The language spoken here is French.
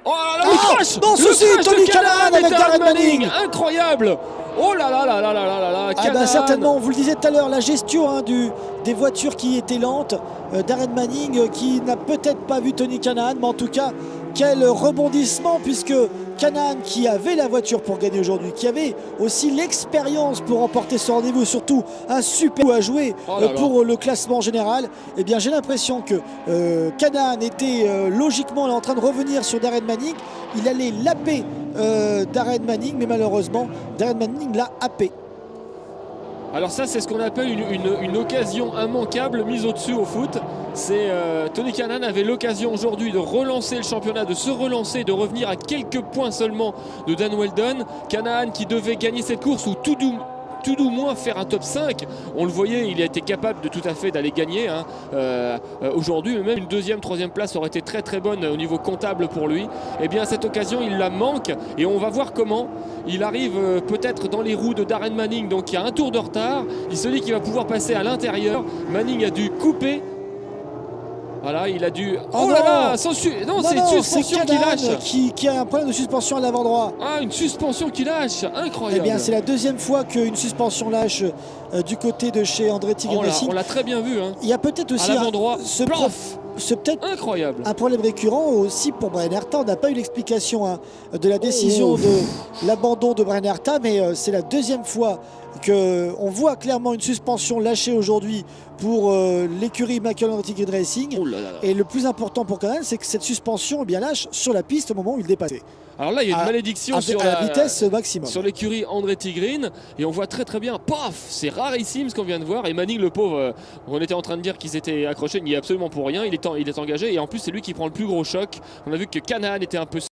Oh là là, le crash! Non, ceci, Le crash Tony de Kanaan avec Darren Manning. Incroyable! Oh là là là là là là là là, Ah bah certainement, on vous le disait tout à l'heure, la gestion des voitures qui étaient lentes. Darren Manning qui n'a peut-être pas vu Tony Kanaan, mais en tout cas, quel rebondissement, puisque Kanaan qui avait la voiture pour gagner aujourd'hui, qui avait aussi l'expérience pour remporter ce rendez-vous, surtout un super coup à jouer pour le classement général, eh bien j'ai l'impression que Kanaan était logiquement en train de revenir sur Darren Manning. Il allait laper Darren Manning, mais malheureusement Darren Manning l'a happé. Alors ça, c'est ce qu'on appelle une occasion immanquable mise au-dessus au foot. C'est Tony Kanaan avait l'occasion aujourd'hui de relancer le championnat, de se relancer, de revenir à quelques points seulement de Dan Wheldon. Kanaan qui devait gagner cette course ou tout du moins faire un top 5. On le voyait, il a été capable de tout à fait d'aller gagner aujourd'hui, mais même une deuxième, troisième place aurait été très très bonne au niveau comptable pour lui. Et bien cette occasion, il la manque et on va voir comment il arrive peut-être dans les roues de Darren Manning. Donc il y a un tour de retard, il se dit qu'il va pouvoir passer à l'intérieur. Manning a dû couper. Voilà, il a dû... Oh là là, non, c'est une suspension qui lâche. Qui a un problème de suspension à l'avant droit. Ah, une suspension qui lâche, incroyable. Eh bien, c'est la deuxième fois qu'une suspension lâche du côté de chez Andretti Racing. On l'a très bien vu. Hein. Il y a peut-être aussi incroyable. Un problème récurrent aussi pour Brian Herta. On n'a pas eu l'explication de la décision de l'abandon de Brian Herta, mais c'est la deuxième fois qu'on voit clairement une suspension lâchée aujourd'hui pour l'écurie McLaren Racing. Oh là là là. Et le plus important pour Kanaan, c'est que cette suspension lâche sur la piste au moment où il dépassait. Alors là, il y a une malédiction sur la vitesse maximum. Sur l'écurie Andretti Green. Et on voit très très bien, paf, c'est rarissime ce qu'on vient de voir. Et Manning, le pauvre, on était en train de dire qu'ils étaient accrochés, il n'y est absolument pour rien. Il est engagé et en plus, c'est lui qui prend le plus gros choc. On a vu que Kanaan était un peu